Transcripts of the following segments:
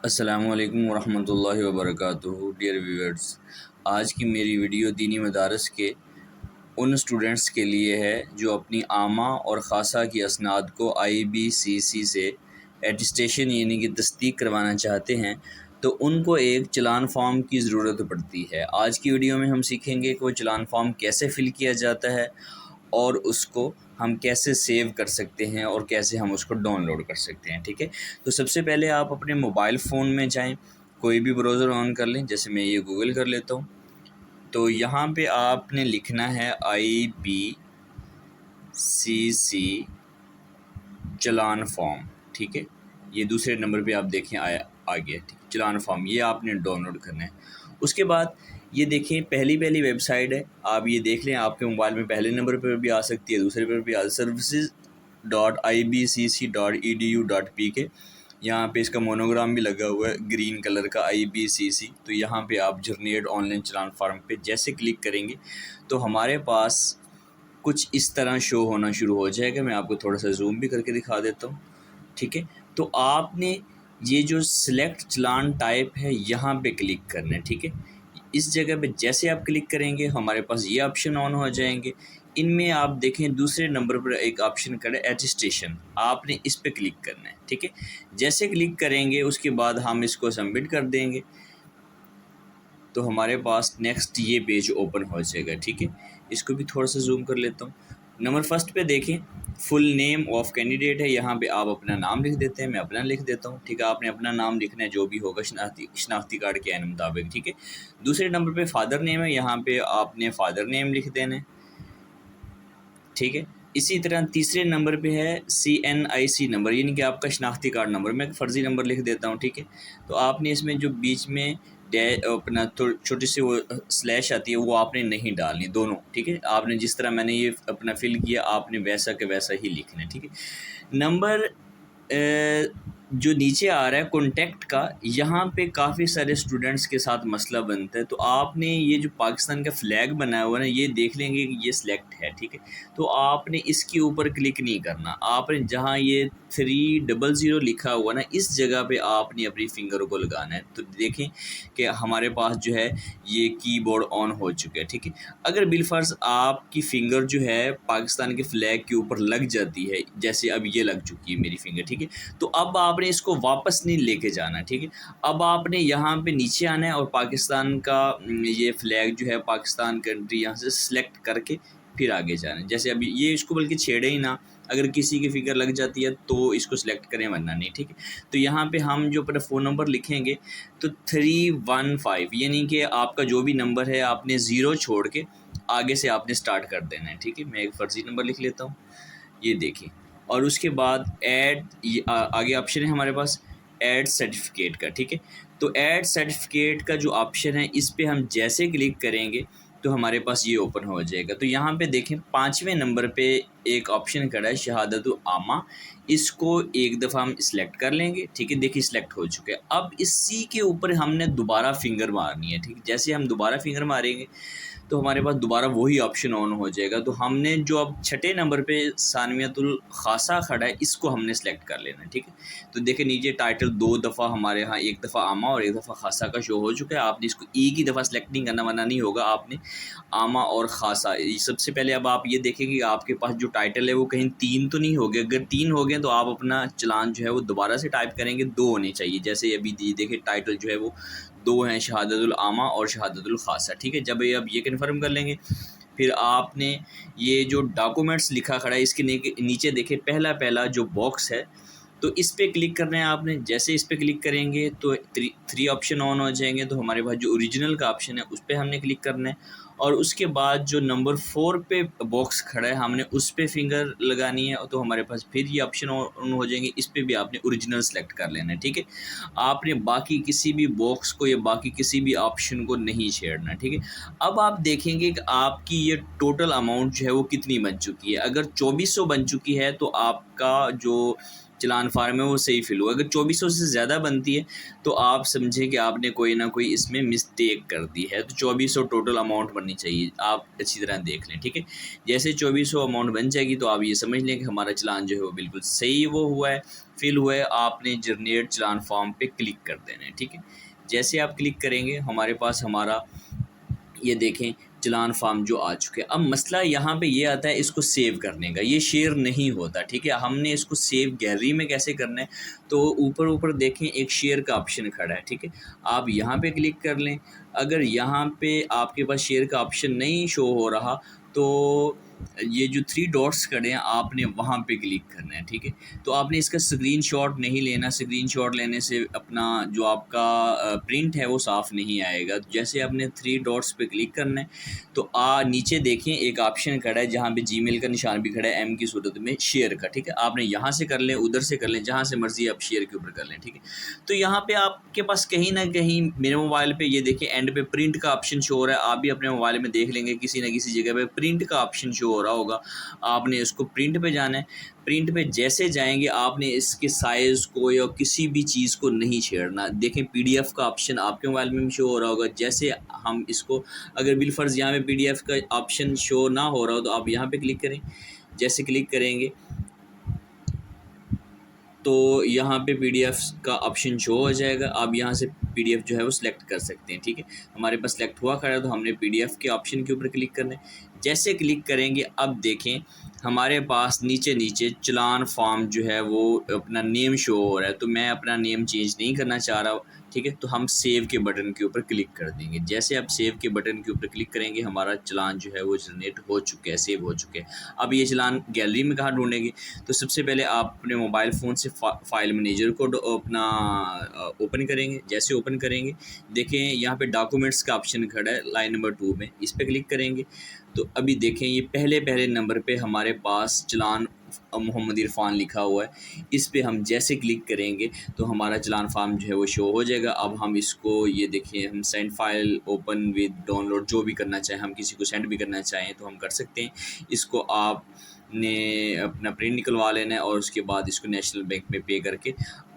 अस्सलामुअलैकुम वरहमतुल्लाहि वबरकातुहू। Dear viewers, आज की मेरी वीडियो दीनी मदारस के उन स्टूडेंट्स के लिए है जो अपनी आमा और ख़ासा की असनाद को IBCC से एटिस्टेशन यानी कि तस्दीक करवाना चाहते हैं, तो उनको एक चलान फ़ॉर्म की ज़रूरत पड़ती है। आज की वीडियो में हम सीखेंगे कि वो चलान फ़ॉर्म कैसे फ़िल किया जाता है और उसको हम कैसे सेव कर सकते हैं और कैसे हम उसको डाउनलोड कर सकते हैं। ठीक है, तो सबसे पहले आप अपने मोबाइल फ़ोन में जाएं, कोई भी ब्राउज़र ऑन कर लें। जैसे मैं ये गूगल कर लेता हूँ, तो यहाँ पे आपने लिखना है IBCC चलान फॉर्म। ठीक है, ये दूसरे नंबर पे आप देखें आया आ गया। ठीक, चलान फॉर्म ये आपने डाउनलोड करना है। उसके बाद ये देखें, पहली वेबसाइट है, आप ये देख लें। आपके मोबाइल में पहले नंबर पर भी आ सकती है, दूसरे पर भी आ services.ibcc.edu.pk। यहाँ पे इसका मोनोग्राम भी लगा हुआ है ग्रीन कलर का IBCC। तो यहाँ पे आप जनरेट ऑनलाइन चलान फार्म पे जैसे क्लिक करेंगे तो हमारे पास कुछ इस तरह शो होना शुरू हो जाएगा। मैं आपको थोड़ा सा जूम भी करके दिखा देता हूँ। ठीक है, तो आपने ये जो सिलेक्ट चलान टाइप है यहाँ पे क्लिक करना है। ठीक है, इस जगह पे जैसे आप क्लिक करेंगे हमारे पास ये ऑप्शन ऑन हो जाएंगे। इनमें आप देखें दूसरे नंबर पर एक ऑप्शन खड़ा है एटिस्टेशन, आपने इस पे क्लिक करना है। ठीक है, जैसे क्लिक करेंगे उसके बाद हम इसको सबमिट कर देंगे तो हमारे पास नेक्स्ट ये पेज ओपन हो जाएगा। ठीक है, इसको भी थोड़ा सा जूम कर लेता हूँ। नंबर फर्स्ट पे देखें, फुल नेम ऑफ कैंडिडेट है, यहाँ पे आप अपना नाम लिख देते हैं, मैं अपना लिख देता हूँ। ठीक है, आपने अपना नाम लिखना है जो भी होगा शनाख्ती कार्ड के आइन मुताबिक। ठीक है, दूसरे नंबर पे फादर नेम है, यहाँ पे आपने फादर नेम लिख देना है। ठीक है, इसी तरह तीसरे नंबर पे है CNIC नंबर, यानी कि आपका शनाख्ती कार्ड नंबर। मैं फ़र्ज़ी नंबर लिख देता हूँ। ठीक है, तो आपने इसमें जो बीच में अपना छोटी सी वो स्लैश आती है वो आपने नहीं डालनी, दोनों। ठीक है, आपने जिस तरह मैंने ये अपना फिल किया आपने वैसा के वैसा ही लिखना है। ठीक है, नंबर जो नीचे आ रहा है कॉन्टैक्ट का, यहाँ पे काफ़ी सारे स्टूडेंट्स के साथ मसला बनता है। तो आपने ये जो पाकिस्तान का फ्लैग बनाया हुआ है ना, ये देख लेंगे कि ये सिलेक्ट है। ठीक है, तो आपने इसके ऊपर क्लिक नहीं करना, आपने जहाँ ये 300 लिखा हुआ ना, इस जगह पे आपने अपनी फिंगर को लगाना है। तो देखें कि हमारे पास जो है ये कीबोर्ड ऑन हो चुका है। ठीक है, अगर बिलफर्ज आपकी फ़िंगर जो है पाकिस्तान के फ्लैग के ऊपर लग जाती है, जैसे अब ये लग चुकी है मेरी फिंगर। ठीक है, तो अब आपने इसको वापस नहीं लेके जाना। ठीक है, अब आपने यहाँ पे नीचे आना है और पाकिस्तान का ये फ्लैग जो है पाकिस्तान कंट्री यहाँ से सिलेक्ट करके फिर आगे जाना है। जैसे अभी ये इसको बल्कि छेड़े ही ना, अगर किसी की फिगर लग जाती है तो इसको सिलेक्ट करें वरना नहीं। ठीक है, तो यहाँ पे हम जो अपना फ़ोन नंबर लिखेंगे तो 315 यानी कि आपका जो भी नंबर है आपने ज़ीरो छोड़ के आगे से आपने स्टार्ट कर देना है। ठीक है, मैं एक फ़र्ज़ी नंबर लिख लेता हूँ, ये देखिए। और उसके बाद ऐड आगे ऑप्शन है हमारे पास ऐड सर्टिफिकेट का। ठीक है, तो ऐड सर्टिफिकेट का जो ऑप्शन है इस पे हम जैसे क्लिक करेंगे तो हमारे पास ये ओपन हो जाएगा। तो यहाँ पे देखें 5वें नंबर पे एक ऑप्शन खड़ा है शहादतुल आमा, इसको एक दफ़ा हम सिलेक्ट कर लेंगे। ठीक है, देखिए सिलेक्ट हो चुके हैं। अब इसी के ऊपर हमने दोबारा फिंगर मारनी है। ठीक है, जैसे हम दोबारा फिंगर मारेंगे तो हमारे पास दोबारा वही ऑप्शन ऑन हो जाएगा। तो हमने जो अब छठे नंबर पे सानियतुल खासा खड़ा है इसको हमने सेलेक्ट कर लेना है। ठीक है, तो देखिए नीचे टाइटल 2 दफ़ा हमारे यहाँ, एक दफ़ा आमा और एक दफ़ा खासा का शो हो चुका है। आपने इसको एक ही दफ़ा सेलेक्ट नहीं करना, वरना नहीं होगा। आपने आमा और खासा सबसे पहले अब आप ये देखेंगे आपके पास जो टाइटल है वो कहीं 3 तो नहीं हो गए। अगर 3 हो गए तो आप अपना चलान जो है वो दोबारा से टाइप करेंगे, 2 होने चाहिए। जैसे अभी देखिए टाइटल जो है वो 2 हैं, शहादतुल आमा और शहादतुल खासा। ठीक है, जब ये अब ये कन्फर्म कर लेंगे फिर आपने ये जो डॉक्यूमेंट्स लिखा खड़ा है इसके नीचे देखिए पहला जो बॉक्स है तो इस पे क्लिक करना है आपने। जैसे इस पे क्लिक करेंगे तो थ्री ऑप्शन ऑन हो जाएंगे। तो हमारे पास जो ओरिजिनल का ऑप्शन है उस पर हमने क्लिक करना है और उसके बाद जो नंबर 4 पे बॉक्स खड़ा है हमने उस पर फिंगर लगानी है। तो हमारे पास फिर ये ऑप्शन ऑन हो जाएंगे, इस पर भी आपने ओरिजिनल सेलेक्ट कर लेना है। ठीक है, आपने बाकी किसी भी बॉक्स को या बाकी किसी भी ऑप्शन को नहीं छेड़ना। ठीक है, अब आप देखेंगे कि आपकी ये टोटल अमाउंट जो है वो कितनी बन चुकी है। अगर 2400 बन चुकी है तो आपका जो चलान फार्म है वो सही फिल हुआ। अगर 2400 से ज़्यादा बनती है तो आप समझें कि आपने कोई ना कोई इसमें मिस्टेक कर दी है। तो 2400 टोटल अमाउंट बननी चाहिए, आप अच्छी तरह देख लें, ठीक है। जैसे 2400 अमाउंट बन जाएगी तो आप ये समझ लें कि हमारा चलान जो है वो बिल्कुल सही वो हुआ है, फिल हुआ है। आपने जनरेट चलान फॉर्म पे क्लिक कर देना है, ठीक है। जैसे आप क्लिक करेंगे हमारे पास हमारा ये देखें चलान फार्म जो आ चुके हैं। अब मसला यहाँ पे ये आता है इसको सेव करने का, ये शेयर नहीं होता, ठीक है। हमने इसको सेव गैलरी में कैसे करना है, तो ऊपर ऊपर देखें एक शेयर का ऑप्शन खड़ा है, ठीक है। आप यहाँ पे क्लिक कर लें। अगर यहाँ पे आपके पास शेयर का ऑप्शन नहीं शो हो रहा तो ये जो 3 डॉट्स खड़े हैं आपने वहाँ पे क्लिक करना है, ठीक है। तो आपने इसका स्क्रीनशॉट नहीं लेना, स्क्रीनशॉट लेने से अपना जो आपका प्रिंट है वो साफ़ नहीं आएगा। जैसे आपने 3 डॉट्स पे क्लिक करना है तो नीचे देखें एक ऑप्शन खड़ा है जहाँ पे जीमेल का निशान भी खड़ा है एम की सूरत में शेयर का, ठीक है। आपने यहाँ से कर लें, उधर से कर लें, जहाँ से मर्ज़ी आप शेयर के ऊपर कर लें, ठीक है। तो यहाँ पे आपके पास कहीं ना कहीं मेरे मोबाइल पे ये देखिए एंड पे प्रिंट का ऑप्शन शो हो रहा है। आप भी अपने मोबाइल में देख लेंगे किसी न किसी जगह पे प्रिंट का ऑप्शन शो हो रहा होगा। आपने इसको प्रिंट पे जाना है। प्रिंट पे जैसे जाएंगे आपने इसके साइज़ को या किसी भी चीज़ को नहीं छेड़ना। देखें पीडीएफ का ऑप्शन आपके मोबाइल में भी शो हो रहा होगा। जैसे हम इसको अगर बिलफर्ज यहाँ पे पीडीएफ का ऑप्शन शो ना हो रहा हो तो आप यहाँ पे क्लिक करें। जैसे क्लिक करेंगे तो यहाँ पे पीडीएफ का ऑप्शन शो हो जाएगा। आप यहाँ से पीडीएफ जो है वो सिलेक्ट कर सकते हैं, ठीक है। हमारे पास सिलेक्ट हुआ खड़ा है तो हमने पीडीएफ के ऑप्शन के ऊपर क्लिक करना है। जैसे क्लिक करेंगे अब देखें हमारे पास नीचे नीचे चलान फॉर्म जो है वो अपना नेम शो हो रहा है। तो मैं अपना नेम चेंज नहीं करना चाह रहा, ठीक है। तो हम सेव के बटन के ऊपर क्लिक कर देंगे। जैसे आप सेव के बटन के ऊपर क्लिक करेंगे हमारा चलान जो है वो जनरेट हो चुका है, सेव हो चुके हैं। अब ये चलान गैलरी में कहाँ ढूंढेंगे, तो सबसे पहले आप अपने मोबाइल फ़ोन से फाइल मैनेजर को अपना ओपन करेंगे। जैसे ओपन करेंगे देखें यहाँ पे डॉक्यूमेंट्स का ऑप्शन खड़ा है लाइन नंबर 2 में, इस पर क्लिक करेंगे तो अभी देखें ये पहले नंबर पे हमारे पास चलान मोहम्मद इरफान लिखा हुआ है। इस पे हम जैसे क्लिक करेंगे तो हमारा चलान फार्म जो है वो शो हो जाएगा। अब हम इसको ये देखिए हम send file open with download जो भी करना चाहें, हम किसी को सेंड भी करना चाहें तो हम कर सकते हैं। इसको आपने अपना प्रिंट निकलवा लेना है और उसके बाद इसको नेशनल बैंक में पे करके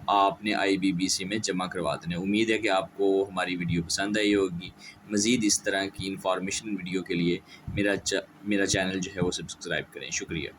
आपने IBBC में जमा करवा देना है। उम्मीद है कि आपको हमारी वीडियो पसंद आई होगी। मज़ीद इस तरह की इंफॉर्मेशन वीडियो के लिए मेरा चैनल जो है वो सब्सक्राइब करें। शुक्रिया।